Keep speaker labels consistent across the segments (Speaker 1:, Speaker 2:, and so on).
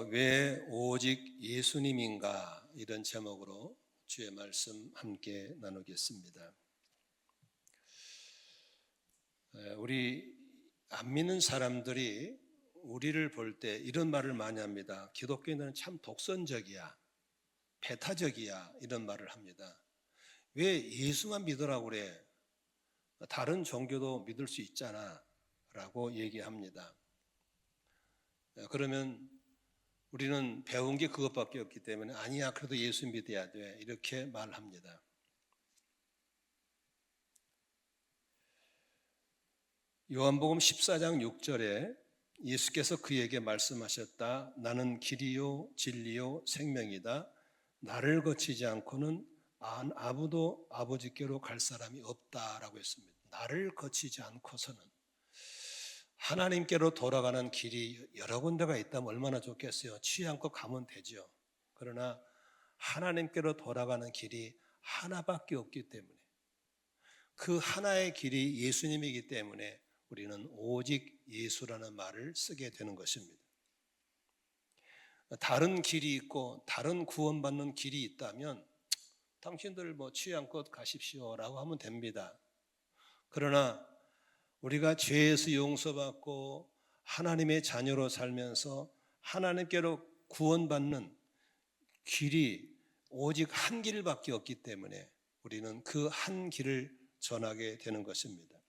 Speaker 1: 왜 오직 예수님인가, 이런 제목으로 주의 말씀 함께 나누겠습니다. 우리 안 믿는 사람들이 우리를 볼 때 이런 말을 많이 합니다. 기독교인들은 참 독선적이야, 배타적이야, 이런 말을 합니다. 왜 예수만 믿으라고 그래? 다른 종교도 믿을 수 있잖아 라고 얘기합니다. 그러면 우리는 배운 게 그것밖에 없기 때문에 아니야, 그래도 예수 믿어야 돼, 이렇게 말합니다. 요한복음 14장 6절에 예수께서 그에게 말씀하셨다. 나는 길이요 진리요 생명이다. 나를 거치지 않고는 아무도 아버지께로 갈 사람이 없다라고 했습니다. 나를 거치지 않고서는. 하나님께로 돌아가는 길이 여러 군데가 있다면 얼마나 좋겠어요. 취향껏 가면 되죠. 그러나 하나님께로 돌아가는 길이 하나밖에 없기 때문에, 그 하나의 길이 예수님이기 때문에 우리는 오직 예수라는 말을 쓰게 되는 것입니다. 다른 길이 있고 다른 구원받는 길이 있다면 당신들 취향껏 가십시오라고 하면 됩니다. 그러나 우리가 죄에서 용서받고 하나님의 자녀로 살면서 하나님께로 구원받는 길이 오직 한 길밖에 없기 때문에 우리는 그 한 길을 전하게 되는 것입니다.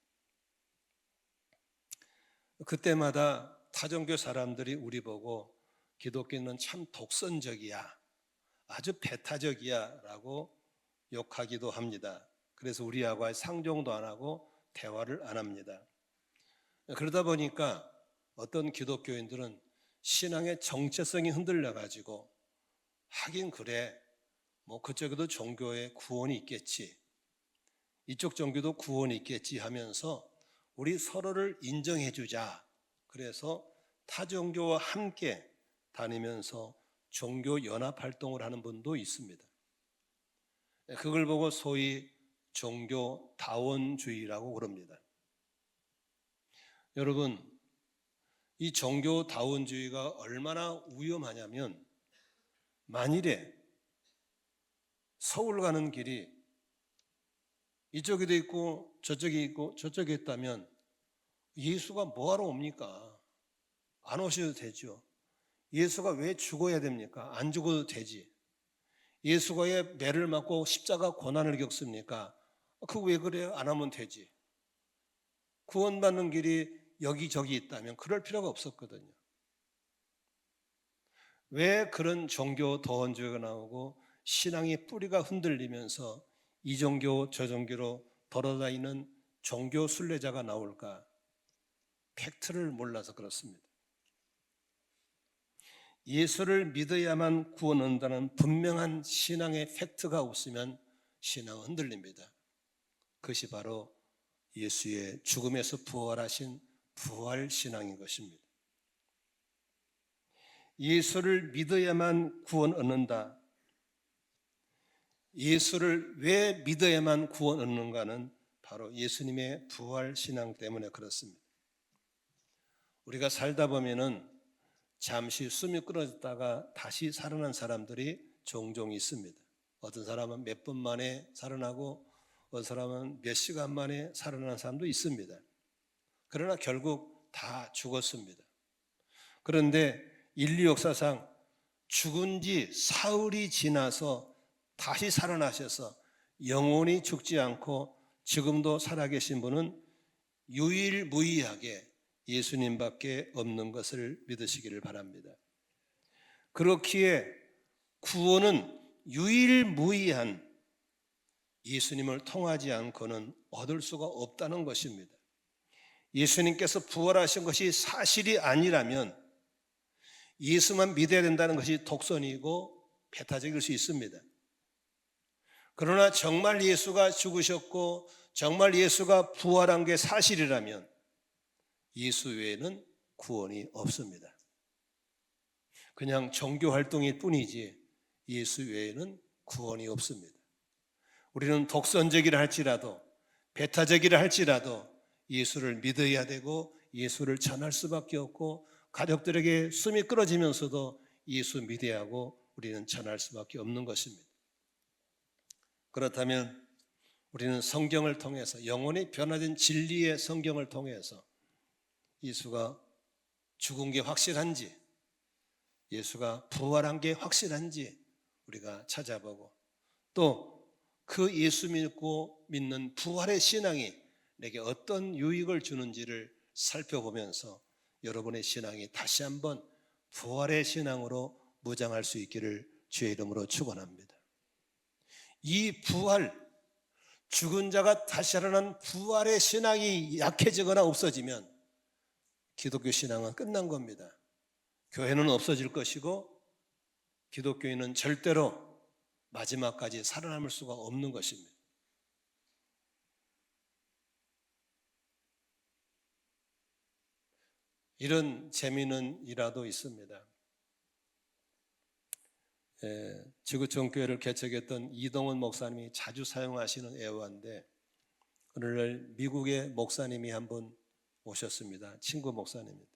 Speaker 1: 그때마다 타종교 사람들이 우리 보고 기독교는 참 독선적이야, 아주 배타적이야 라고 욕하기도 합니다. 그래서 우리하고 상종도 안 하고 대화를 안 합니다. 그러다 보니까 어떤 기독교인들은 신앙의 정체성이 흔들려가지고 하긴 그래, 그쪽에도 종교에 구원이 있겠지, 이쪽 종교도 구원이 있겠지 하면서 우리 서로를 인정해 주자, 그래서 타종교와 함께 다니면서 종교 연합 활동을 하는 분도 있습니다. 그걸 보고 소위 종교 다원주의라고 그럽니다. 여러분, 이 종교 다원주의가 얼마나 위험하냐면, 만일에 서울 가는 길이 이쪽에도 있고 저쪽에 있고 저쪽에 있다면 예수가 뭐하러 옵니까? 안 오셔도 되죠. 예수가 왜 죽어야 됩니까? 안 죽어도 되지. 예수가 왜 매를 맞고 십자가 고난을 겪습니까? 그거 왜 그래요? 안 하면 되지. 구원받는 길이 여기저기 있다면 그럴 필요가 없었거든요. 왜 그런 종교 다원주의가 나오고 신앙의 뿌리가 흔들리면서 이 종교 저 종교로 돌아다니는 종교 순례자가 나올까? 팩트를 몰라서 그렇습니다. 예수를 믿어야만 구원 얻는다는 분명한 신앙의 팩트가 없으면 신앙은 흔들립니다. 그것이 바로 예수의 죽음에서 부활하신 부활신앙인 것입니다. 예수를 믿어야만 구원 얻는다. 예수를 왜 믿어야만 구원 얻는가는 바로 예수님의 부활신앙 때문에 그렇습니다. 우리가 살다 보면은 잠시 숨이 끊어졌다가 다시 살아난 사람들이 종종 있습니다. 어떤 사람은 몇 분 만에 살아나고 어떤 사람은 몇 시간 만에 살아난 사람도 있습니다. 그러나 결국 다 죽었습니다. 그런데 인류 역사상 죽은 지 사흘이 지나서 다시 살아나셔서 영원히 죽지 않고 지금도 살아계신 분은 유일무이하게 예수님밖에 없는 것을 믿으시기를 바랍니다. 그렇기에 구원은 유일무이한 예수님을 통하지 않고는 얻을 수가 없다는 것입니다. 예수님께서 부활하신 것이 사실이 아니라면 예수만 믿어야 된다는 것이 독선이고 배타적일 수 있습니다. 그러나 정말 예수가 죽으셨고 정말 예수가 부활한 게 사실이라면 예수 외에는 구원이 없습니다. 그냥 종교 활동일 뿐이지 예수 외에는 구원이 없습니다. 우리는 독선적이라 할지라도 배타적이라 할지라도 예수를 믿어야 되고 예수를 전할 수밖에 없고 가족들에게 숨이 끊어지면서도 예수 믿어야 하고 우리는 전할 수밖에 없는 것입니다. 그렇다면 우리는 성경을 통해서 영원히 변화된 진리의 성경을 통해서 예수가 죽은 게 확실한지, 예수가 부활한 게 확실한지 우리가 찾아보고, 또 그 예수 믿고 믿는 부활의 신앙이 내게 어떤 유익을 주는지를 살펴보면서 여러분의 신앙이 다시 한번 부활의 신앙으로 무장할 수 있기를 주의 이름으로 축원합니다. 이 부활, 죽은 자가 다시 살아난 부활의 신앙이 약해지거나 없어지면 기독교 신앙은 끝난 겁니다. 교회는 없어질 것이고 기독교인은 절대로 마지막까지 살아남을 수가 없는 것입니다. 이런 재미있는 일화도 있습니다. 지구촌교회를 개척했던 이동원 목사님이 자주 사용하시는 애화인데, 오늘날 미국의 목사님이 한 분 오셨습니다. 친구 목사님입니다.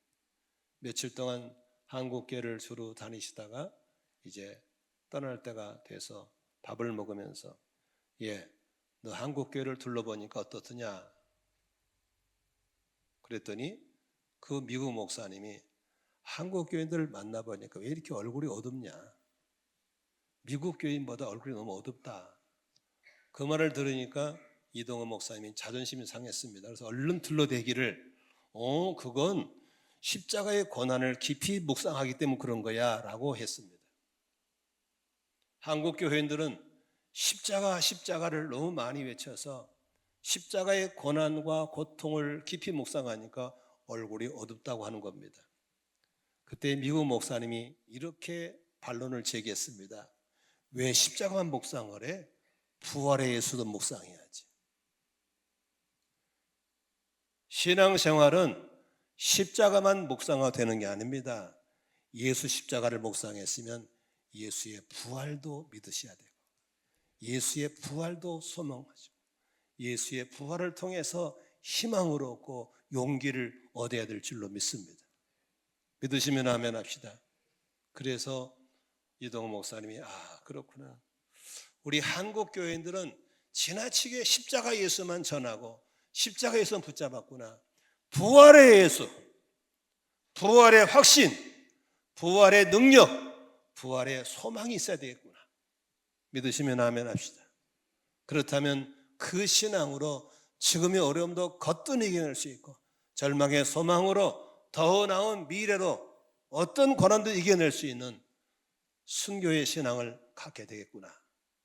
Speaker 1: 며칠 동안 한국교회를 주로 다니시다가 이제 떠날 때가 돼서 밥을 먹으면서, 너 한국교회를 둘러보니까 어떻더냐? 그랬더니 그 미국 목사님이 한국교인들을 만나보니까 왜 이렇게 얼굴이 어둡냐? 미국 교인보다 얼굴이 너무 어둡다. 그 말을 들으니까 이동원 목사님이 자존심이 상했습니다. 그래서 얼른 둘러대기를, 그건 십자가의 고난을 깊이 묵상하기 때문에 그런 거야 라고 했습니다. 한국 교회인들은 십자가를 너무 많이 외쳐서 십자가의 고난과 고통을 깊이 묵상하니까 얼굴이 어둡다고 하는 겁니다. 그때 미국 목사님이 이렇게 반론을 제기했습니다. 왜 십자가만 묵상을 해? 부활의 예수도 묵상해야지. 신앙생활은 십자가만 묵상하면 되는 게 아닙니다. 예수 십자가를 묵상했으면 예수의 부활도 믿으셔야 되고, 예수의 부활도 소망하시고, 예수의 부활을 통해서 희망을 얻고 용기를 얻어야 될 줄로 믿습니다. 믿으시면 아멘 합시다. 그래서 이동호 목사님이 그렇구나. 우리 한국 교회인들은 지나치게 십자가 예수만 전하고 십자가 예수만 붙잡았구나. 부활의 예수, 부활의 확신, 부활의 능력, 부활의 소망이 있어야 되겠구나. 믿으시면 아멘 합시다. 그렇다면 그 신앙으로 지금의 어려움도 거뜬히 이겨낼 수 있고, 절망의 소망으로 더 나은 미래로 어떤 고난도 이겨낼 수 있는 순교의 신앙을 갖게 되겠구나.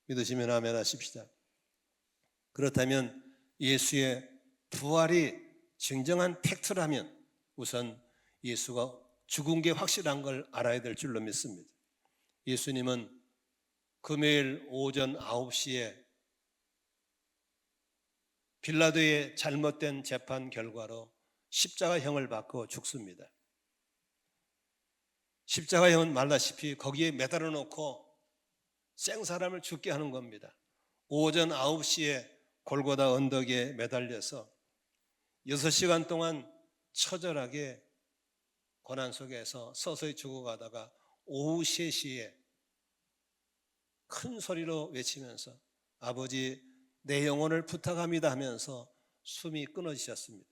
Speaker 1: 믿으시면 아멘 하십시다. 그렇다면 예수의 부활이 진정한 팩트라면 우선 예수가 죽은 게 확실한 걸 알아야 될 줄로 믿습니다. 예수님은 금요일 오전 9시에 빌라도의 잘못된 재판 결과로 십자가형을 받고 죽습니다. 십자가형은 말다시피 거기에 매달아 놓고 생사람을 죽게 하는 겁니다. 오전 9시에 골고다 언덕에 매달려서 6시간 동안 처절하게 고난 속에서 서서히 죽어가다가 오후 3시에 큰 소리로 외치면서 아버지 내 영혼을 부탁합니다 하면서 숨이 끊어지셨습니다.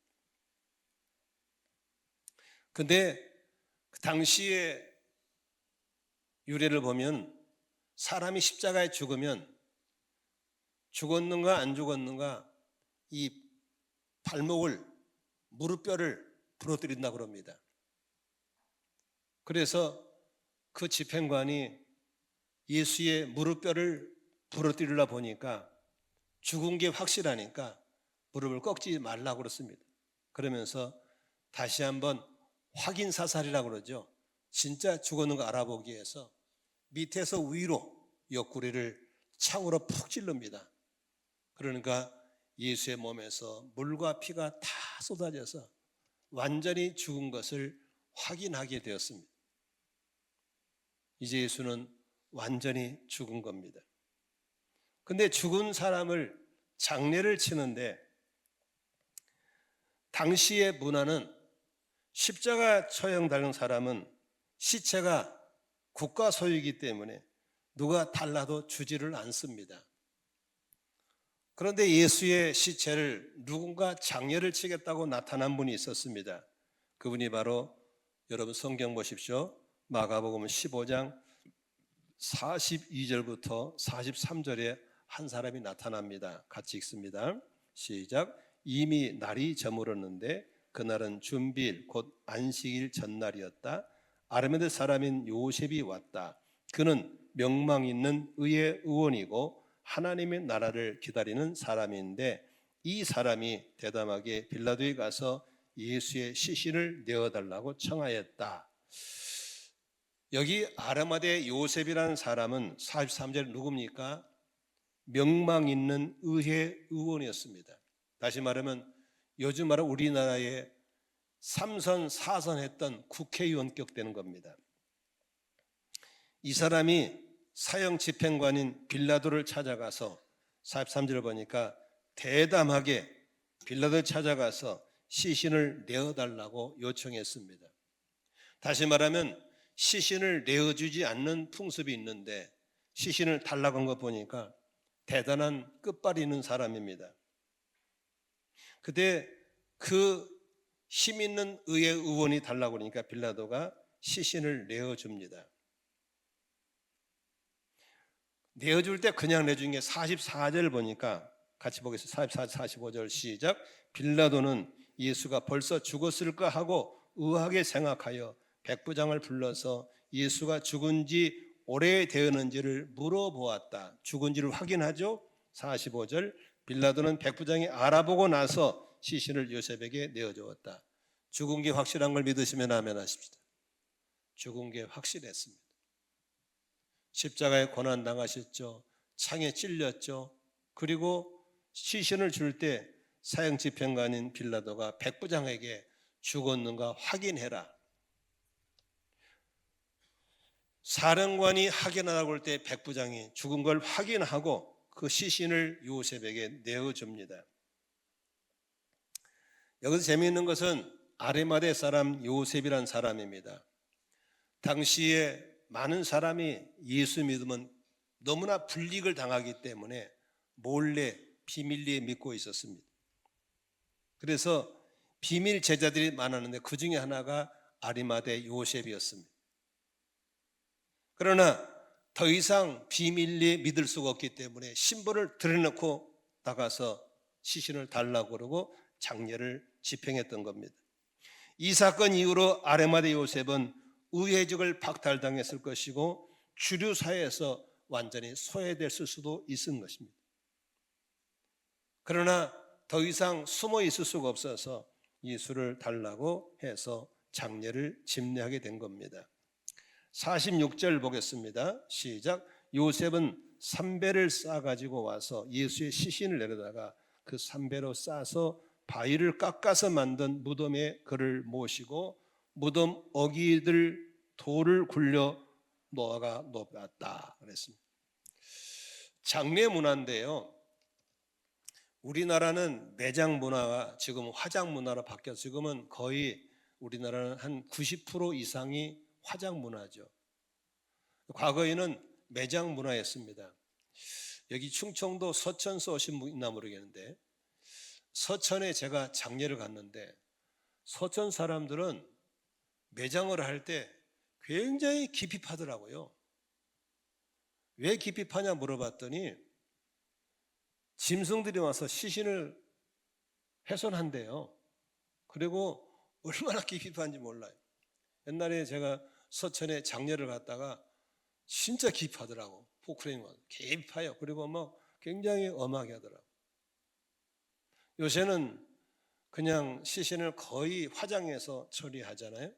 Speaker 1: 근데 그 당시의 유래를 보면 사람이 십자가에 죽으면 죽었는가 안 죽었는가 이 발목을, 무릎뼈를 부러뜨린다고 합니다. 그래서 그 집행관이 예수의 무릎뼈를 부러뜨리려 보니까 죽은 게 확실하니까 무릎을 꺾지 말라고 그랬습니다. 그러면서 다시 한번 확인 사살이라고 그러죠. 진짜 죽었는 거 알아보기 위해서 밑에서 위로 옆구리를 창으로 푹 찔릅니다. 그러니까 예수의 몸에서 물과 피가 다 쏟아져서 완전히 죽은 것을 확인하게 되었습니다. 이제 예수는 완전히 죽은 겁니다. 근데 죽은 사람을 장례를 치는데 당시의 문화는 십자가 처형 당한 사람은 시체가 국가 소유이기 때문에 누가 달라도 주지를 않습니다. 그런데 예수의 시체를 누군가 장례를 치겠다고 나타난 분이 있었습니다. 그분이 바로 여러분 성경 보십시오. 마가복음 15장 42절부터 43절에 한 사람이 나타납니다. 같이 읽습니다. 시작. 이미 날이 저물었는데 그날은 준비일 곧 안식일 전날이었다. 아르메데 사람인 요셉이 왔다. 그는 명망 있는 의의 의원이고 하나님의 나라를 기다리는 사람인데 이 사람이 대담하게 빌라도에 가서 예수의 시신을 내어달라고 청하였다. 여기 아르마데 요셉이라는 사람은 43절 누굽니까? 명망 있는 의회 의원이었습니다. 다시 말하면 요즘 말하는 우리나라의 3선, 4선 했던 국회의원격 되는 겁니다. 이 사람이 사형 집행관인 빌라도를 찾아가서 43절을 보니까 대담하게 빌라도를 찾아가서 시신을 내어달라고 요청했습니다. 다시 말하면 시신을 내어주지 않는 풍습이 있는데 시신을 달라고 한 거 보니까 대단한 끝발이 있는 사람입니다. 그때 그 힘 있는 의회 의원이 달라고 그러니까 빌라도가 시신을 내어줍니다. 내어줄 때 그냥 내준 게 44절 보니까 같이 보겠습니다. 44, 45절 시작. 빌라도는 예수가 벌써 죽었을까 하고 의아하게 생각하여 백부장을 불러서 예수가 죽은 지 오래되었는지를 물어보았다. 죽은지를 확인하죠. 45절 빌라도는 백부장이 알아보고 나서 시신을 요셉에게 내어주었다. 죽은 게 확실한 걸 믿으시면 아멘 하십시다. 죽은 게 확실했습니다. 십자가에 고난당하셨죠. 창에 찔렸죠. 그리고 시신을 줄 때 사형 집행관인 빌라도가 백부장에게 죽었는가 확인해라. 사령관이 확인하라고 할 때 백부장이 죽은 걸 확인하고 그 시신을 요셉에게 내어줍니다. 여기서 재미있는 것은 아리마대 사람 요셉이란 사람입니다. 당시에 많은 사람이 예수 믿으면 너무나 불이익을 당하기 때문에 몰래 비밀리에 믿고 있었습니다. 그래서 비밀 제자들이 많았는데 그 중에 하나가 아리마대 요셉이었습니다. 그러나 더 이상 비밀리에 믿을 수가 없기 때문에 신분을 드러내놓고 나가서 시신을 달라고 그러고 장례를 집행했던 겁니다. 이 사건 이후로 아리마대 요셉은 의회직을 박탈당했을 것이고 주류 사회에서 완전히 소외됐을 수도 있은 것입니다. 그러나 더 이상 숨어 있을 수가 없어서 예수를 달라고 해서 장례를 집례하게 된 겁니다. 46절 보겠습니다. 시작. 요셉은 삼배를 싸가지고 와서 예수의 시신을 내려다가 그 삼배로 싸서 바위를 깎아서 만든 무덤에 그를 모시고 무덤 어기들 돌을 굴려 놓아가 놓았다 그랬습니다. 장례 문화인데요. 우리나라는 매장 문화가 지금 화장 문화로 바뀌어서 지금은 거의 우리나라는 한 90% 이상이 화장 문화죠. 과거에는 매장 문화였습니다. 여기 충청도 서천서 오신 분 있나 모르겠는데 서천에 제가 장례를 갔는데 서천 사람들은 매장을 할 때 굉장히 깊이 파더라고요. 왜 깊이 파냐 물어봤더니 짐승들이 와서 시신을 훼손한대요. 그리고 얼마나 깊이 파는지 몰라요. 옛날에 제가 서천에 장례를 갔다가 진짜 깊이 하더라고. 포크레인 와서 깊이 파요. 그리고 뭐 굉장히 엄하게 하더라고. 요새는 그냥 시신을 거의 화장해서 처리하잖아요.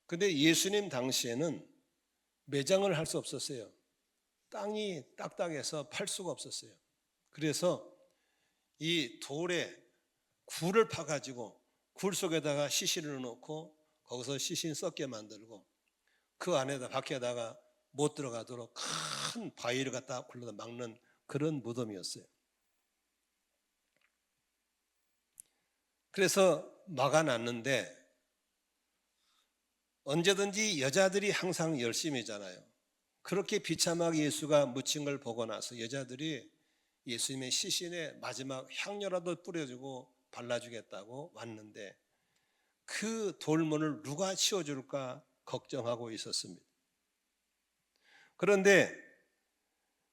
Speaker 1: 근데 예수님 당시에는 매장을 할 수 없었어요. 땅이 딱딱해서 팔 수가 없었어요. 그래서 이 돌에 굴을 파가지고 굴 속에다가 시신을 넣고 거기서 시신 썩게 만들고 그 안에다 밖에다가 못 들어가도록 큰 바위를 갖다 굴러다 막는 그런 무덤이었어요. 그래서 막아놨는데 언제든지 여자들이 항상 열심이잖아요. 그렇게 비참하게 예수가 묻힌 걸 보고 나서 여자들이 예수님의 시신에 마지막 향료라도 뿌려주고 발라주겠다고 왔는데 그 돌문을 누가 치워줄까 걱정하고 있었습니다. 그런데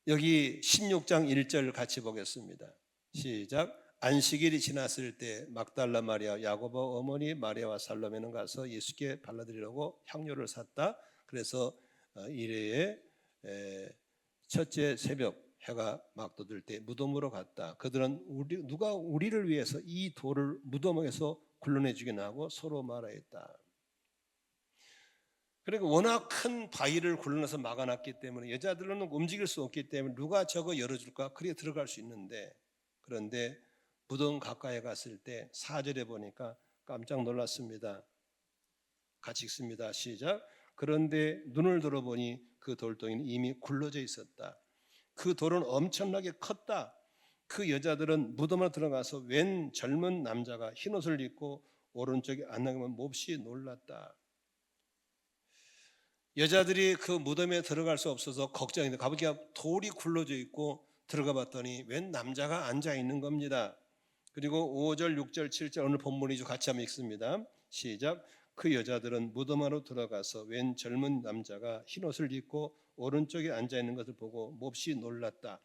Speaker 1: 여기 16장 1절 같이 보겠습니다. 시작. 안식일이 지났을 때 막달라 마리아, 야고보 어머니 마리아와 살로메는 가서 예수께 발라드리려고 향료를 샀다. 그래서 이레에 첫째 새벽 해가 막 떠들 때 무덤으로 갔다. 그들은 누가 우리를 위해서 이 돌을 무덤에서 굴러내주기나 하고 서로 말하였다. 그러니까 워낙 큰 바위를 굴러내서 막아놨기 때문에 여자들로는 움직일 수 없기 때문에 누가 저거 열어줄까? 그래 들어갈 수 있는데, 그런데 무덤 가까이 갔을 때 4절에 보니까 깜짝 놀랐습니다. 같이 읽습니다. 시작. 그런데 눈을 들어보니 그 돌덩이는 이미 굴러져 있었다. 그 돌은 엄청나게 컸다. 그 여자들은 무덤으로 들어가서 웬 젊은 남자가 흰옷을 입고 오른쪽에 앉아있는 몹시 놀랐다. 여자들이 그 무덤에 들어갈 수 없어서 걱정인데 가보니까 돌이 굴러져 있고 들어가 봤더니 웬 남자가 앉아 있는 겁니다. 그리고 5절, 6절, 7절 오늘 본문이죠. 같이 한번 읽습니다. 시작. 그 여자들은 무덤 안으로 들어가서 웬 젊은 남자가 흰옷을 입고 오른쪽에 앉아 있는 것을 보고 몹시 놀랐다.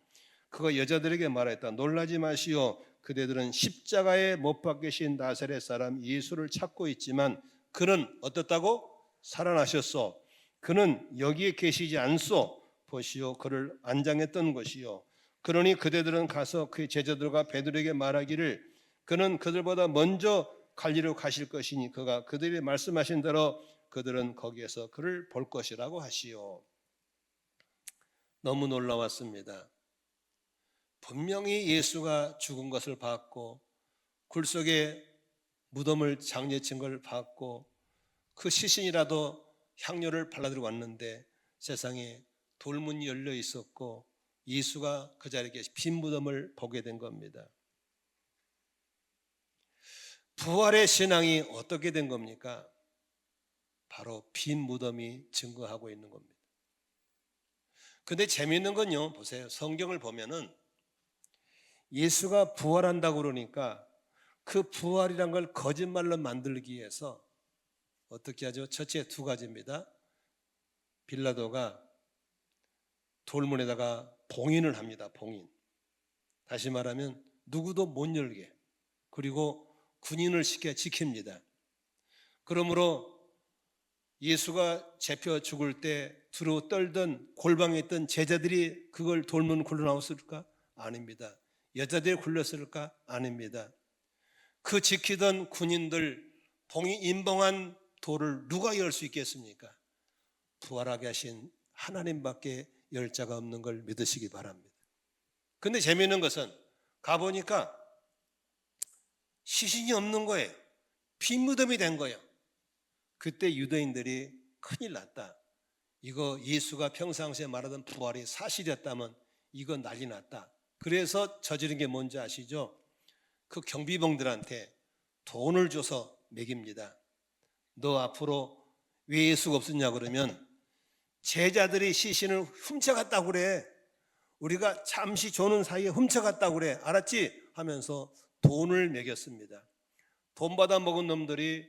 Speaker 1: 그가 여자들에게 말했다. 놀라지 마시오. 그대들은 십자가에 못 박히신 나사렛 사람 예수를 찾고 있지만 그는 어떻다고? 살아나셨소. 그는 여기에 계시지 않소. 보시오. 그를 안장했던 것이요. 그러니 그대들은 가서 그의 제자들과 베드로에게 말하기를 그는 그들보다 먼저 갈리로 가실 것이니 그가 그들이 말씀하신 대로 그들은 거기에서 그를 볼 것이라고 하시오. 너무 놀라웠습니다. 분명히 예수가 죽은 것을 봤고 굴 속에 무덤을 장례친 걸 봤고 그 시신이라도 향료를 발라들고 왔는데 세상에 돌문이 열려 있었고 예수가 그 자리에 계신 빈 무덤을 보게 된 겁니다. 부활의 신앙이 어떻게 된 겁니까? 바로 빈 무덤이 증거하고 있는 겁니다. 근데 재미있는 건요, 보세요. 성경을 보면은 예수가 부활한다고 그러니까 그 부활이란 걸 거짓말로 만들기 위해서 어떻게 하죠? 첫째 두 가지입니다. 빌라도가 돌문에다가 봉인을 합니다. 봉인. 다시 말하면 누구도 못 열게. 그리고 군인을 시켜 지킵니다. 그러므로 예수가 잡혀 죽을 때 두려워 떨던 골방에 있던 제자들이 그걸 돌문 굴러 나왔을까? 아닙니다. 여자들이 굴렸을까? 아닙니다. 그 지키던 군인들 봉인 임봉한 돌을 누가 열 수 있겠습니까? 부활하게 하신 하나님밖에 열 자가 없는 걸 믿으시기 바랍니다. 근데 재미있는 것은 가보니까 시신이 없는 거예요. 빈 무덤이 된 거예요. 그때 유대인들이 큰일 났다. 이거 예수가 평상시에 말하던 부활이 사실이었다면 이거 난리 났다. 그래서 저지른 게 뭔지 아시죠? 그 경비병들한테 돈을 줘서 먹입니다. 너 앞으로 왜 예수가 없었냐 그러면 제자들이 시신을 훔쳐갔다고 그래. 우리가 잠시 조는 사이에 훔쳐갔다고 그래. 알았지? 하면서 돈을 먹였습니다. 돈 받아 먹은 놈들이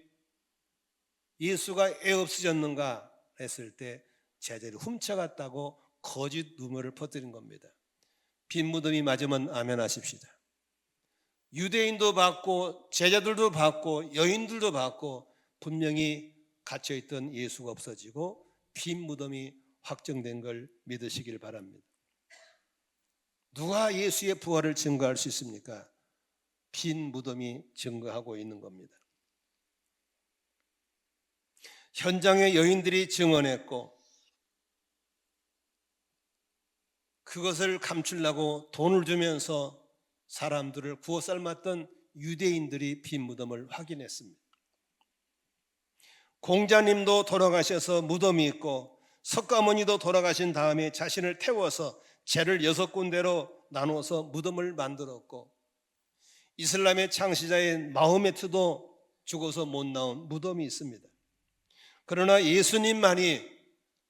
Speaker 1: 예수가 애 없어졌는가 했을 때 제자들이 훔쳐갔다고 거짓 루머를 퍼뜨린 겁니다. 빈 무덤이 맞으면 아멘 하십시다. 유대인도 받고 제자들도 받고 여인들도 받고 분명히 갇혀있던 예수가 없어지고 빈 무덤이 확정된 걸 믿으시길 바랍니다. 누가 예수의 부활을 증거할 수 있습니까? 빈 무덤이 증거하고 있는 겁니다. 현장의 여인들이 증언했고 그것을 감추려고 돈을 주면서 사람들을 구워 삶았던 유대인들이 빈 무덤을 확인했습니다. 공자님도 돌아가셔서 무덤이 있고 석가모니도 돌아가신 다음에 자신을 태워서 재를 6군데로 나누어서 무덤을 만들었고 이슬람의 창시자인 마호메트도 죽어서 못 나온 무덤이 있습니다. 그러나 예수님만이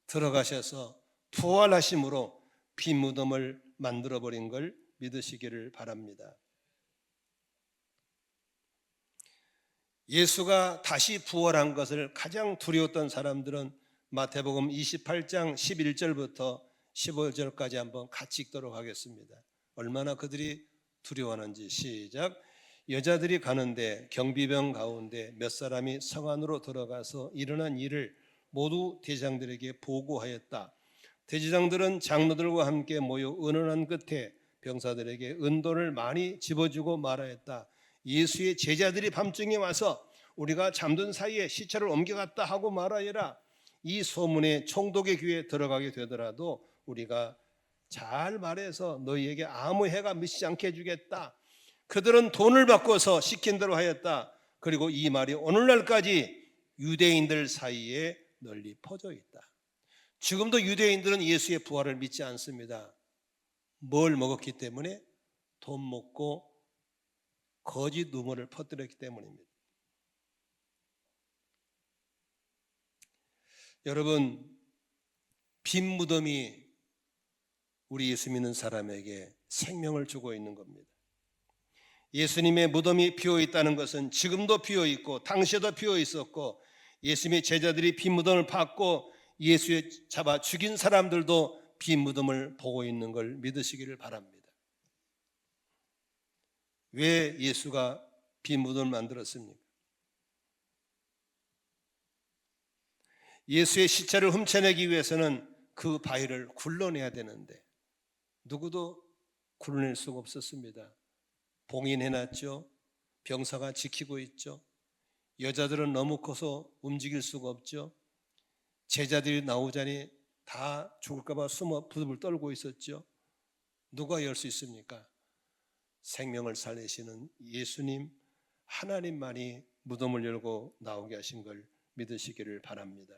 Speaker 1: 들어가셔서 부활하심으로 빈 무덤을 만들어버린 걸 믿으시기를 바랍니다. 예수가 다시 부활한 것을 가장 두려웠던 사람들은 마태복음 28장 11절부터 15절까지 한번 같이 읽도록 하겠습니다. 얼마나 그들이 두려워하는지. 시작. 여자들이 가는데 경비병 가운데 몇 사람이 성 안으로 들어가서 일어난 일을 모두 대장들에게 보고하였다. 대제사장들은 장로들과 함께 모여 의논한 끝에 병사들에게 은돈을 많이 집어주고 말하였다. 예수의 제자들이 밤중에 와서 우리가 잠든 사이에 시체를 옮겨갔다 하고 말하여라. 이 소문에 총독의 귀에 들어가게 되더라도 우리가 잘 말해서 너희에게 아무 해가 미치지 않게 해주겠다. 그들은 돈을 바꿔서 시킨 대로 하였다. 그리고 이 말이 오늘날까지 유대인들 사이에 널리 퍼져 있다. 지금도 유대인들은 예수의 부활을 믿지 않습니다. 뭘 먹었기 때문에? 돈 먹고 거짓 루머를 퍼뜨렸기 때문입니다. 여러분, 빈 무덤이 우리 예수 믿는 사람에게 생명을 주고 있는 겁니다. 예수님의 무덤이 비어 있다는 것은 지금도 비어 있고 당시에도 비어 있었고, 예수님의 제자들이 빈 무덤을 봤고 예수의 잡아 죽인 사람들도 빈 무덤을 보고 있는 걸 믿으시기를 바랍니다. 왜 예수가 빈 무덤을 만들었습니까? 예수의 시체를 훔쳐내기 위해서는 그 바위를 굴러내야 되는데 누구도 굴러낼 수가 없었습니다. 봉인해놨죠. 병사가 지키고 있죠. 여자들은 너무 커서 움직일 수가 없죠. 제자들이 나오자니 다 죽을까 봐 숨어 부들부들 떨고 있었죠. 누가 열 수 있습니까? 생명을 살리시는 예수님, 하나님만이 무덤을 열고 나오게 하신 걸 믿으시기를 바랍니다.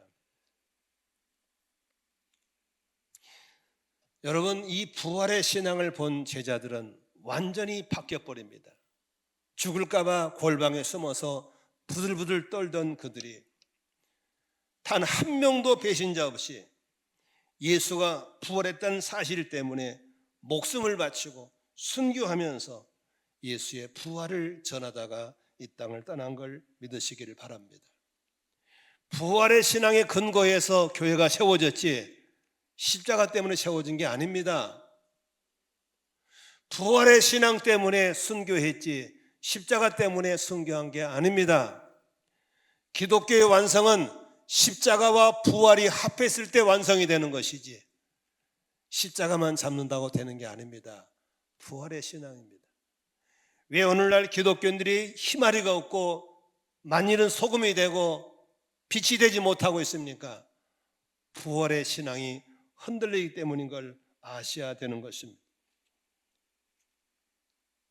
Speaker 1: 여러분, 이 부활의 신앙을 본 제자들은 완전히 바뀌어버립니다. 죽을까 봐 골방에 숨어서 부들부들 떨던 그들이 단 한 명도 배신자 없이 예수가 부활했다는 사실 때문에 목숨을 바치고 순교하면서 예수의 부활을 전하다가 이 땅을 떠난 걸 믿으시기를 바랍니다. 부활의 신앙의 근거에서 교회가 세워졌지 십자가 때문에 세워진 게 아닙니다. 부활의 신앙 때문에 순교했지 십자가 때문에 순교한 게 아닙니다. 기독교의 완성은 십자가와 부활이 합했을 때 완성이 되는 것이지 십자가만 잡는다고 되는 게 아닙니다. 부활의 신앙입니다. 왜 오늘날 기독교인들이 희마리가 없고 만일은 소금이 되고 빛이 되지 못하고 있습니까? 부활의 신앙이 흔들리기 때문인 걸 아셔야 되는 것입니다.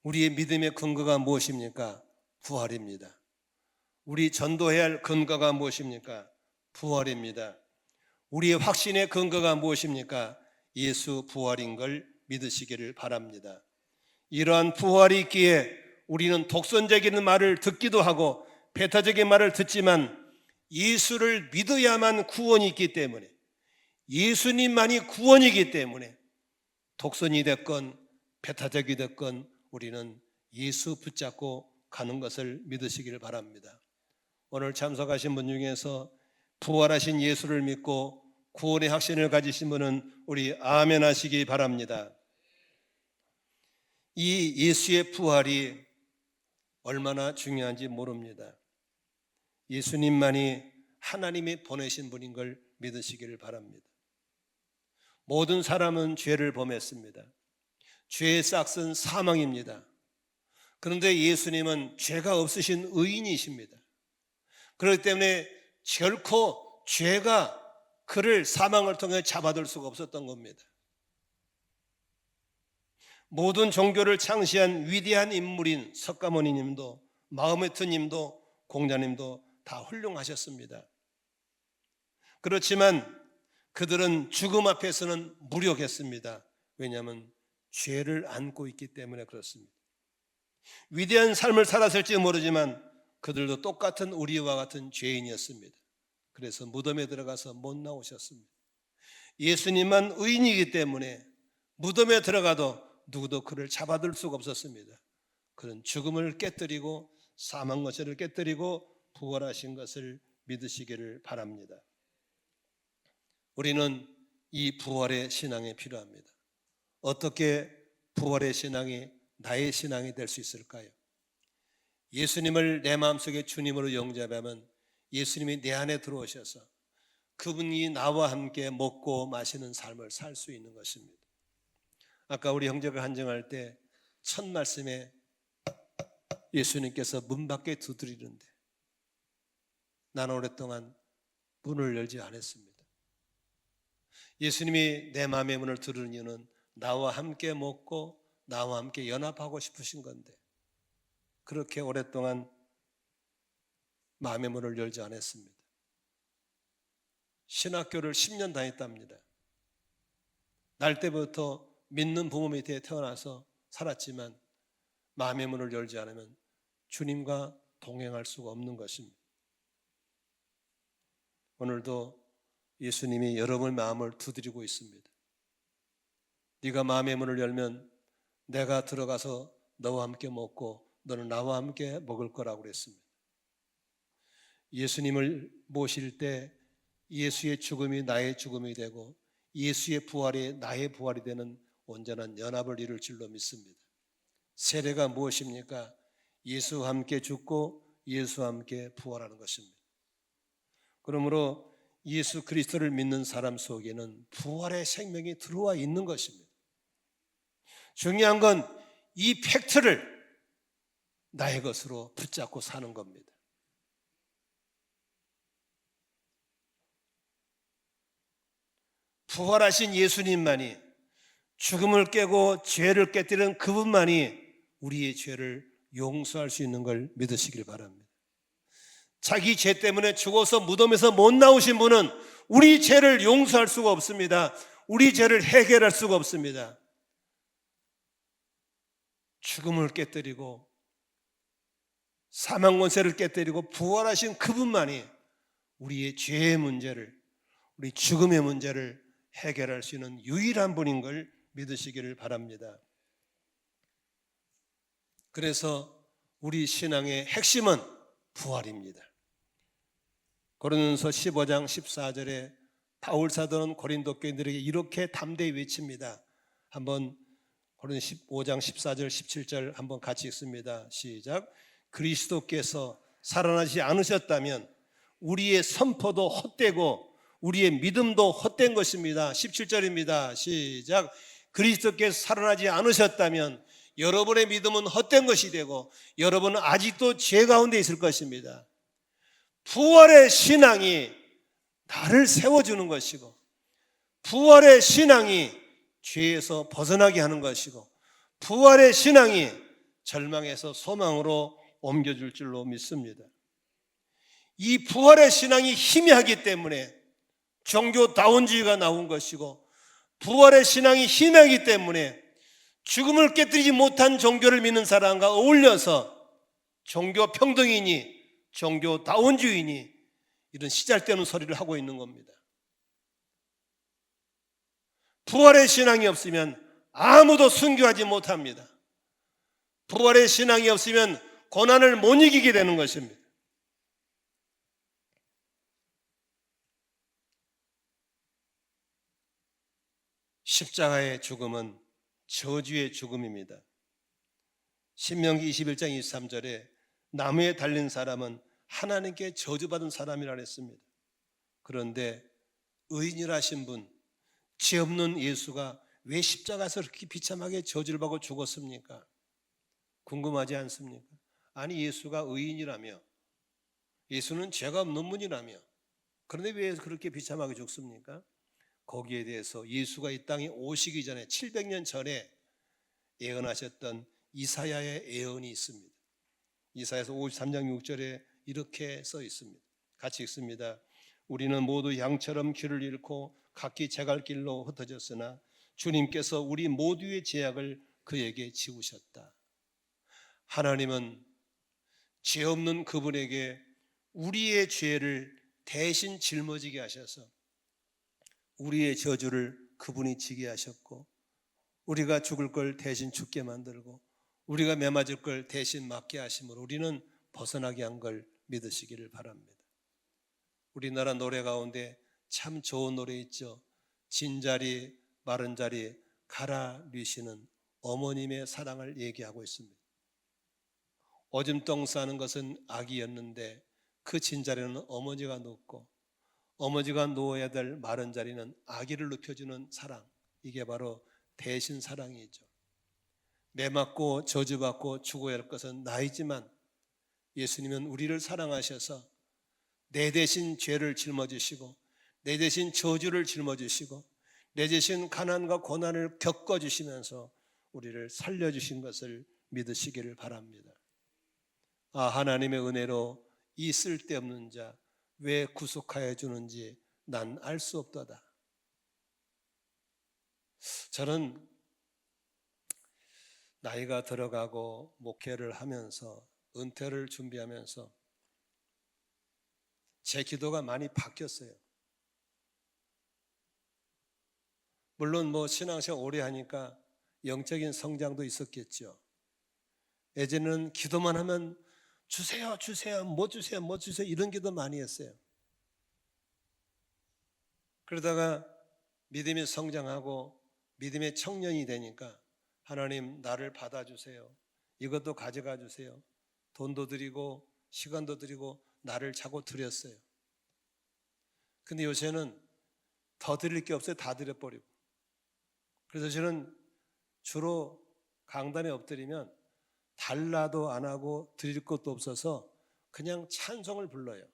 Speaker 1: 우리의 믿음의 근거가 무엇입니까? 부활입니다. 우리 전도해야 할 근거가 무엇입니까? 부활입니다. 우리의 확신의 근거가 무엇입니까? 예수 부활인 걸 믿으시기를 바랍니다. 이러한 부활이 있기에 우리는 독선적인 말을 듣기도 하고 배타적인 말을 듣지만 예수를 믿어야만 구원이 있기 때문에, 예수님만이 구원이기 때문에 독선이 됐건 배타적이 됐건 우리는 예수 붙잡고 가는 것을 믿으시기를 바랍니다. 오늘 참석하신 분 중에서 부활하신 예수를 믿고 구원의 확신을 가지신 분은 우리 아멘 하시기 바랍니다. 이 예수의 부활이 얼마나 중요한지 모릅니다. 예수님만이 하나님이 보내신 분인 걸 믿으시기를 바랍니다. 모든 사람은 죄를 범했습니다. 죄의 싹은 사망입니다. 그런데 예수님은 죄가 없으신 의인이십니다. 그렇기 때문에 결코 죄가 그를 사망을 통해 잡아들 수가 없었던 겁니다. 모든 종교를 창시한 위대한 인물인 석가모니님도 마호메트님도 공자님도 다 훌륭하셨습니다. 그렇지만 그들은 죽음 앞에서는 무력했습니다. 왜냐하면 죄를 안고 있기 때문에 그렇습니다. 위대한 삶을 살았을지 모르지만 그들도 똑같은 우리와 같은 죄인이었습니다. 그래서 무덤에 들어가서 못 나오셨습니다. 예수님만 의인이기 때문에 무덤에 들어가도 누구도 그를 잡아들 수가 없었습니다. 그는 죽음을 깨뜨리고 사망 것을 깨뜨리고 부활하신 것을 믿으시기를 바랍니다. 우리는 이 부활의 신앙이 필요합니다. 어떻게 부활의 신앙이 나의 신앙이 될 수 있을까요? 예수님을 내 마음속에 주님으로 영접하면 예수님이 내 안에 들어오셔서 그분이 나와 함께 먹고 마시는 삶을 살 수 있는 것입니다. 아까 우리 형제가 한정할 때 첫 말씀에 예수님께서 문 밖에 두드리는데 나는 오랫동안 문을 열지 않았습니다. 예수님이 내 마음의 문을 두드리는 이유는 나와 함께 먹고 나와 함께 연합하고 싶으신 건데 그렇게 오랫동안 마음의 문을 열지 않았습니다. 신학교를 10년 다녔답니다. 날 때부터 믿는 부모 밑에 태어나서 살았지만 마음의 문을 열지 않으면 주님과 동행할 수가 없는 것입니다. 오늘도 예수님이 여러분의 마음을 두드리고 있습니다. 네가 마음의 문을 열면 내가 들어가서 너와 함께 먹고 너는 나와 함께 먹을 거라고 그랬습니다. 예수님을 모실 때 예수의 죽음이 나의 죽음이 되고 예수의 부활이 나의 부활이 되는 온전한 연합을 이룰 줄로 믿습니다. 세례가 무엇입니까? 예수와 함께 죽고 예수와 함께 부활하는 것입니다. 그러므로 예수 그리스도를 믿는 사람 속에는 부활의 생명이 들어와 있는 것입니다. 중요한 건 이 팩트를 나의 것으로 붙잡고 사는 겁니다. 부활하신 예수님만이 죽음을 깨고 죄를 깨뜨리는 그분만이 우리의 죄를 용서할 수 있는 걸 믿으시길 바랍니다. 자기 죄 때문에 죽어서 무덤에서 못 나오신 분은 우리 죄를 용서할 수가 없습니다. 우리 죄를 해결할 수가 없습니다. 죽음을 깨뜨리고 사망 권세를 깨뜨리고 부활하신 그분만이 우리의 죄의 문제를, 우리 죽음의 문제를 해결할 수 있는 유일한 분인 걸 믿으시기를 바랍니다. 그래서 우리 신앙의 핵심은 부활입니다. 고린도서 15장 14절에 바울 사도는 고린도 교인들에게 이렇게 담대히 외칩니다. 한번 고린도 15장 14절 17절 한번 같이 읽습니다. 시작. 그리스도께서 살아나지 않으셨다면 우리의 선포도 헛되고 우리의 믿음도 헛된 것입니다. 17절입니다. 시작. 그리스도께서 살아나지 않으셨다면 여러분의 믿음은 헛된 것이 되고 여러분은 아직도 죄 가운데 있을 것입니다. 부활의 신앙이 나를 세워주는 것이고 부활의 신앙이 죄에서 벗어나게 하는 것이고 부활의 신앙이 절망에서 소망으로 옮겨줄 줄로 믿습니다. 이 부활의 신앙이 희미하기 때문에 종교다원주의가 나온 것이고 부활의 신앙이 희미하기 때문에 죽음을 깨뜨리지 못한 종교를 믿는 사람과 어울려서 종교평등이니 종교다원주의니 이런 시잘데없는 소리를 하고 있는 겁니다. 부활의 신앙이 없으면 아무도 순교하지 못합니다. 부활의 신앙이 없으면 고난을 못 이기게 되는 것입니다. 십자가의 죽음은 저주의 죽음입니다. 신명기 21장 23절에 나무에 달린 사람은 하나님께 저주받은 사람이라 했습니다. 그런데 의인이라신 분, 죄 없는 예수가 왜 십자가에서 그렇게 비참하게 저주를 받고 죽었습니까? 궁금하지 않습니까? 아니 예수가 의인이라며 예수는 죄가 없는 분이라며 그런데 왜 그렇게 비참하게 죽습니까? 거기에 대해서 예수가 이 땅에 오시기 전에 700년 전에 예언하셨던 이사야의 예언이 있습니다. 이사야서 53장 6절에 이렇게 써 있습니다. 같이 읽습니다. 우리는 모두 양처럼 길을 잃고 각기 제갈 길로 흩어졌으나 주님께서 우리 모두의 죄악을 그에게 지우셨다. 하나님은 죄 없는 그분에게 우리의 죄를 대신 짊어지게 하셔서 우리의 저주를 그분이 지게 하셨고, 우리가 죽을 걸 대신 죽게 만들고 우리가 매맞을 걸 대신 맞게 하심으로 우리는 벗어나게 한 걸 믿으시기를 바랍니다. 우리나라 노래 가운데 참 좋은 노래 있죠. 진자리 마른 자리 갈아뉘시는 어머님의 사랑을 얘기하고 있습니다. 오줌 싸는 것은 아기였는데 그 진자리는 어머니가 눕고, 어머니가 누워야 될 마른 자리는 아기를 눕혀주는 사랑, 이게 바로 대신 사랑이죠. 매맞고 저주받고 죽어야 할 것은 나이지만 예수님은 우리를 사랑하셔서 내 대신 죄를 짊어지시고 내 대신 저주를 짊어지시고 내 대신 가난과 고난을 겪어주시면서 우리를 살려주신 것을 믿으시기를 바랍니다. 아, 하나님의 은혜로 이 쓸데없는 자 왜 구속하여 주는지 난 알 수 없도다. 저는 나이가 들어가고 목회를 하면서 은퇴를 준비하면서 제 기도가 많이 바뀌었어요. 물론 신앙생활 오래 하니까 영적인 성장도 있었겠죠. 예전에는 기도만 하면 주세요, 주세요, 뭐 주세요, 뭐 주세요 이런 기도 많이 했어요. 그러다가 믿음이 성장하고 믿음의 청년이 되니까 하나님 나를 받아주세요. 이것도 가져가 주세요. 돈도 드리고 시간도 드리고 나를 자꾸 드렸어요. 근데 요새는 더 드릴 게 없어요. 다 드려버리고. 그래서 저는 주로 강단에 엎드리면 달라도 안 하고 드릴 것도 없어서 그냥 찬송을 불러요.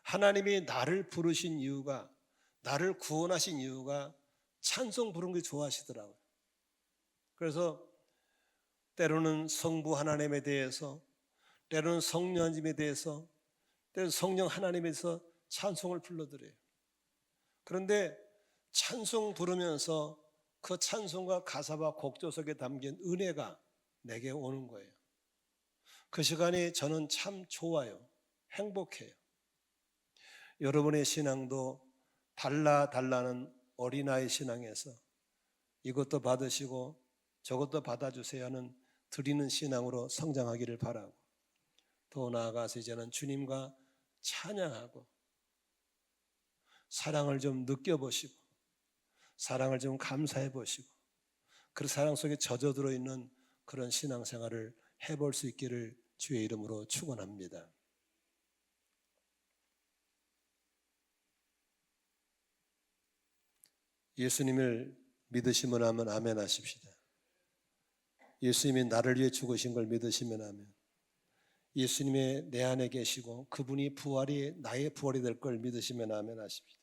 Speaker 1: 하나님이 나를 부르신 이유가, 나를 구원하신 이유가 찬송 부르는 게 좋아하시더라고요. 그래서 때로는 성부 하나님에 대해서, 때로는 성령 하나님에 대해서, 때로는 성령 하나님에 대해서 찬송을 불러드려요. 그런데 찬송 부르면서 그 찬송과 가사와 곡조 속에 담긴 은혜가 내게 오는 거예요. 그 시간이 저는 참 좋아요. 행복해요. 여러분의 신앙도 달라는 어린아이 신앙에서 이것도 받으시고 저것도 받아주세요 하는 드리는 신앙으로 성장하기를 바라고, 더 나아가서 이제는 주님과 찬양하고 사랑을 좀 느껴보시고 사랑을 좀 감사해 보시고 그 사랑 속에 젖어들어 있는 그런 신앙생활을 해볼 수 있기를 주의 이름으로 축원합니다. 예수님을 믿으시면 하면 아멘 하십시다. 예수님이 나를 위해 죽으신 걸 믿으시면 하면, 예수님의 내 안에 계시고 그분이 부활이 나의 부활이 될 걸 믿으시면 아멘 하십시다.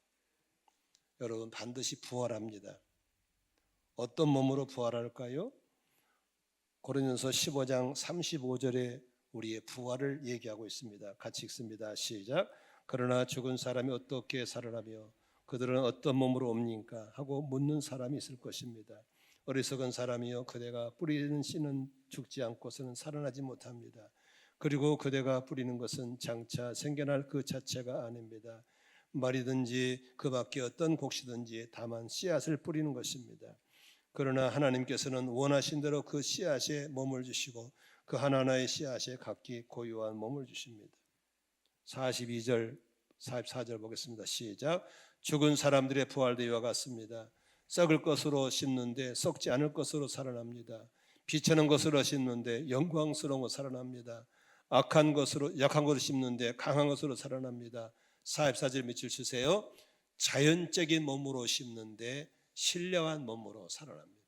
Speaker 1: 여러분 반드시 부활합니다. 어떤 몸으로 부활할까요? 고린도서 15장 35절에 우리의 부활을 얘기하고 있습니다. 같이 읽습니다. 시작. 그러나 죽은 사람이 어떻게 살아나며 그들은 어떤 몸으로 옵니까? 하고 묻는 사람이 있을 것입니다. 어리석은 사람이여, 그대가 뿌리는 씨는 죽지 않고서는 살아나지 못합니다. 그리고 그대가 뿌리는 것은 장차 생겨날 그 자체가 아닙니다. 말이든지 그 밖에 어떤 곡식이든지 다만 씨앗을 뿌리는 것입니다. 그러나 하나님께서는 원하신 대로 그 씨앗에 몸을 주시고 그 하나하나의 씨앗에 각기 고유한 몸을 주십니다. 42절 44절 보겠습니다. 시작. 죽은 사람들의 부활도 이와 같습니다. 썩을 것으로 심는데 썩지 않을 것으로 살아납니다. 비천한 것으로 심는데 영광스러운 것으로 살아납니다. 약한 것으로 심는데 강한 것으로 살아납니다. 44절 밑줄 치세요. 자연적인 몸으로 심는데 신령한 몸으로 살아납니다.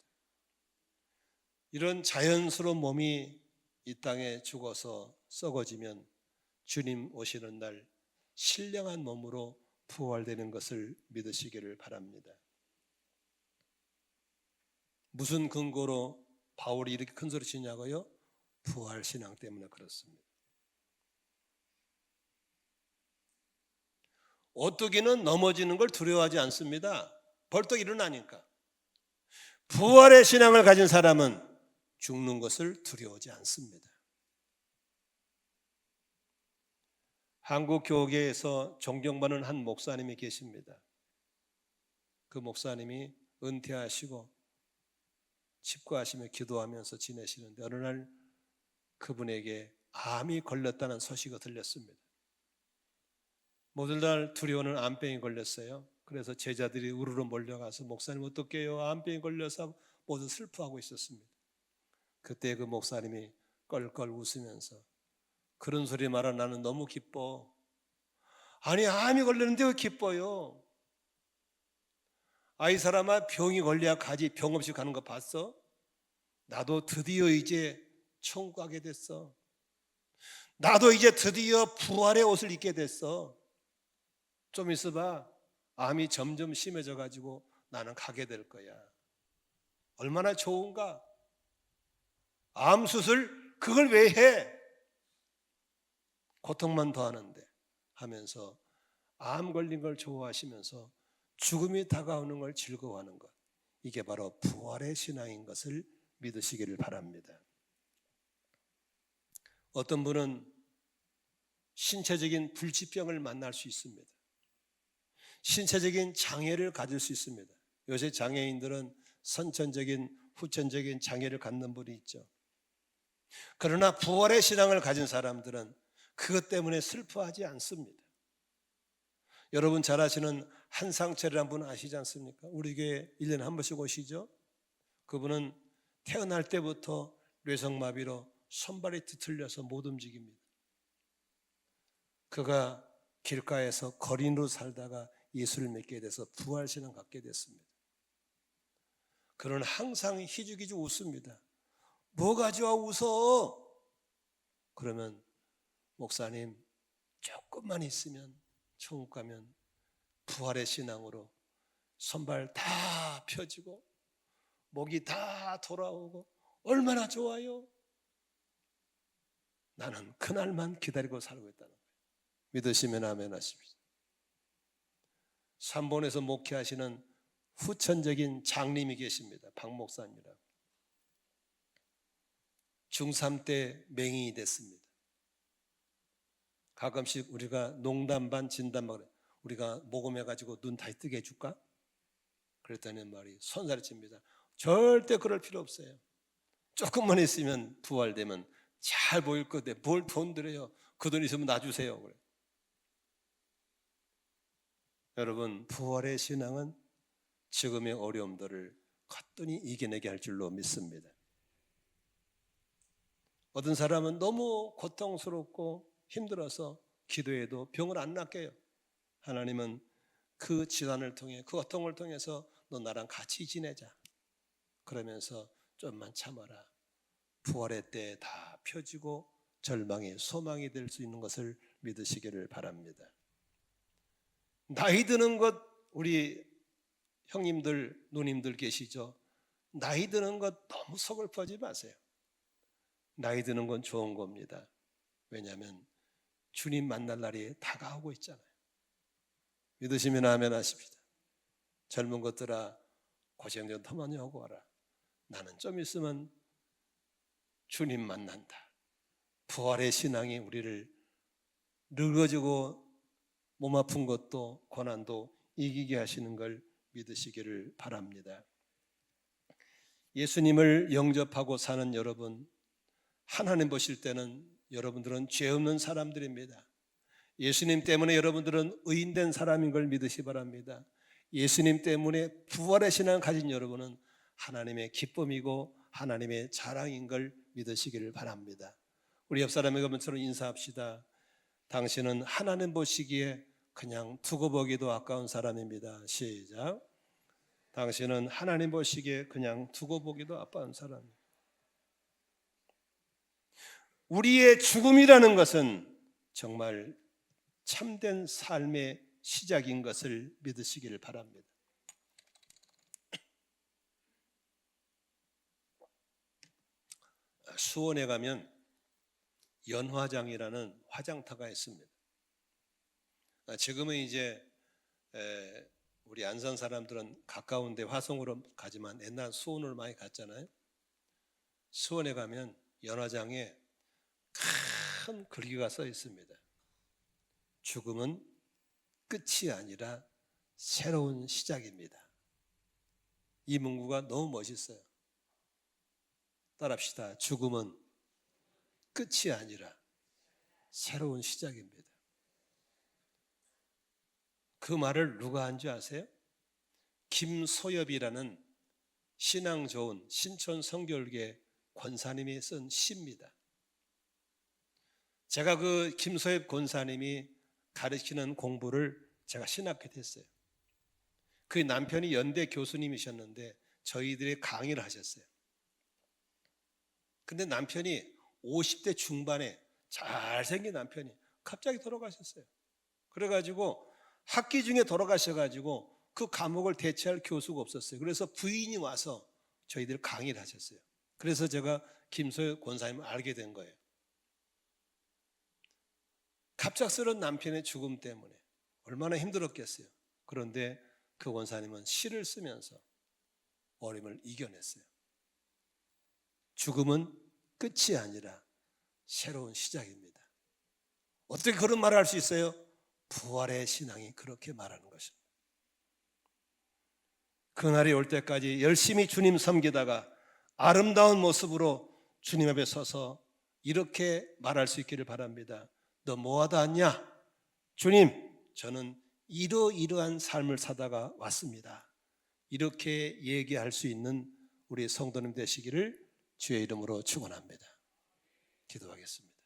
Speaker 1: 이런 자연스러운 몸이 이 땅에 죽어서 썩어지면 주님 오시는 날 신령한 몸으로 부활되는 것을 믿으시기를 바랍니다. 무슨 근거로 바울이 이렇게 큰 소리 치냐고요? 부활신앙 때문에 그렇습니다. 오뚜기는 넘어지는 걸 두려워하지 않습니다. 벌떡 일어나니까. 부활의 신앙을 가진 사람은 죽는 것을 두려워하지 않습니다. 한국 교계에서 존경받는 한 목사님이 계십니다. 그 목사님이 은퇴하시고 집거하시며 기도하면서 지내시는데 어느 날 그분에게 암이 걸렸다는 소식이 들렸습니다. 모든 날 두려워하는 암병이 걸렸어요. 그래서 제자들이 우르르 몰려가서 목사님 어떡해요? 암병이 걸려서 모두 슬퍼하고 있었습니다. 그때 그 목사님이 껄껄 웃으면서 그런 소리 말아 나는 너무 기뻐. 아니 암이 걸렸는데 왜 기뻐요? 아이 사람아 병이 걸려야 가지 병 없이 가는 거 봤어? 나도 드디어 이제 천국 가게 됐어. 나도 이제 드디어 부활의 옷을 입게 됐어. 좀 있어봐. 암이 점점 심해져 가지고 나는 가게 될 거야. 얼마나 좋은가? 암 수술 그걸 왜 해? 고통만 더하는데 하면서 암 걸린 걸 좋아하시면서 죽음이 다가오는 걸 즐거워하는 것. 이게 바로 부활의 신앙인 것을 믿으시기를 바랍니다. 어떤 분은 신체적인 불치병을 만날 수 있습니다. 신체적인 장애를 가질 수 있습니다. 요새 장애인들은 선천적인, 후천적인 장애를 갖는 분이 있죠. 그러나 부활의 신앙을 가진 사람들은 그것 때문에 슬퍼하지 않습니다. 여러분 잘 아시는 한상철이라는 분 아시지 않습니까? 우리 교회 1년에 한 번씩 오시죠. 그분은 태어날 때부터 뇌성마비로 손발이 뒤틀려서 못 움직입니다. 그가 길가에서 거린으로 살다가 예수를 믿게 돼서 부활신앙 갖게 됐습니다. 그는 항상 희죽희죽 웃습니다. 뭐가 좋아 웃어? 그러면 목사님 조금만 있으면 천국 가면 부활의 신앙으로 손발 다 펴지고 목이 다 돌아오고 얼마나 좋아요. 나는 그날만 기다리고 살고 있다는 거예요. 믿으시면 아멘 하십시오. 삼본에서 목회하시는 후천적인 장님이 계십니다. 박 목사님이라고. 중3 때 맹인이 됐습니다. 가끔씩 우리가 농담 반 진담 반 우리가 모금해가지고 눈 다시 뜨게 해줄까? 그랬더니 말이 손살이 칩니다. 절대 그럴 필요 없어요. 조금만 있으면 부활되면 잘 보일 건데 뭘 돈 들여요? 그 돈 있으면 놔주세요. 그래. 여러분 부활의 신앙은 지금의 어려움들을 거뜬히 이겨내게 할 줄로 믿습니다. 어떤 사람은 너무 고통스럽고 힘들어서 기도해도 병을 안 낫게요. 하나님은 그 질환을 통해 그 고통을 통해서 너 나랑 같이 지내자. 그러면서 좀만 참아라. 부활의 때 다 펴지고 절망의 소망이 될 수 있는 것을 믿으시기를 바랍니다. 나이 드는 것 우리 형님들 누님들 계시죠? 나이 드는 것 너무 서글퍼하지 마세요. 나이 드는 건 좋은 겁니다. 왜냐하면 주님 만날 날이 다가오고 있잖아요. 믿으시면 아멘 하십시다. 젊은 것들아 고생 좀 더 많이 하고 와라. 나는 좀 있으면 주님 만난다. 부활의 신앙이 우리를 늙어지고 몸 아픈 것도 고난도 이기게 하시는 걸 믿으시기를 바랍니다. 예수님을 영접하고 사는 여러분, 하나님 보실 때는 여러분들은 죄 없는 사람들입니다. 예수님 때문에 여러분들은 의인된 사람인 걸 믿으시 바랍니다. 예수님 때문에 부활의 신앙을 가진 여러분은 하나님의 기쁨이고 하나님의 자랑인 걸 믿으시기를 바랍니다. 우리 옆 사람에게 먼저 인사합시다. 당신은 하나님 보시기에 그냥 두고 보기도 아까운 사람입니다. 시작. 당신은 하나님 보시기에 그냥 두고 보기도 아까운 사람입니다. 우리의 죽음이라는 것은 정말 참된 삶의 시작인 것을 믿으시기를 바랍니다. 수원에 가면 연화장이라는 화장터가 있습니다. 지금은 이제 우리 안산 사람들은 가까운데 화성으로 가지만 옛날 수원으로 많이 갔잖아요. 수원에 가면 연화장에 큰 글귀가 써 있습니다. 죽음은 끝이 아니라 새로운 시작입니다. 이 문구가 너무 멋있어요. 따라합시다. 죽음은 끝이 아니라 새로운 시작입니다. 그 말을 누가 한 줄 아세요? 김소엽이라는 신앙 좋은 신촌 성결계 권사님이 쓴 시입니다. 제가 그 김소엽 권사님이 가르치는 공부를 제가 신학게 됐어요. 그 남편이 연대 교수님이셨는데 저희들이 강의를 하셨어요. 근데 남편이 50대 중반에 잘생긴 남편이 갑자기 돌아가셨어요. 그래가지고 학기 중에 돌아가셔가지고 그 과목을 대체할 교수가 없었어요. 그래서 부인이 와서 저희들 강의를 하셨어요. 그래서 제가 김소엽 권사님을 알게 된 거예요. 갑작스러운 남편의 죽음 때문에 얼마나 힘들었겠어요. 그런데 그 권사님은 시를 쓰면서 어려움을 이겨냈어요. 죽음은 끝이 아니라 새로운 시작입니다. 어떻게 그런 말을 할 수 있어요? 부활의 신앙이 그렇게 말하는 것입니다. 그날이 올 때까지 열심히 주님 섬기다가 아름다운 모습으로 주님 앞에 서서 이렇게 말할 수 있기를 바랍니다. 너 뭐하다 왔냐? 주님, 저는 이러이러한 삶을 사다가 왔습니다. 이렇게 얘기할 수 있는 우리 성도님 되시기를 주의 이름으로 축원합니다. 기도하겠습니다.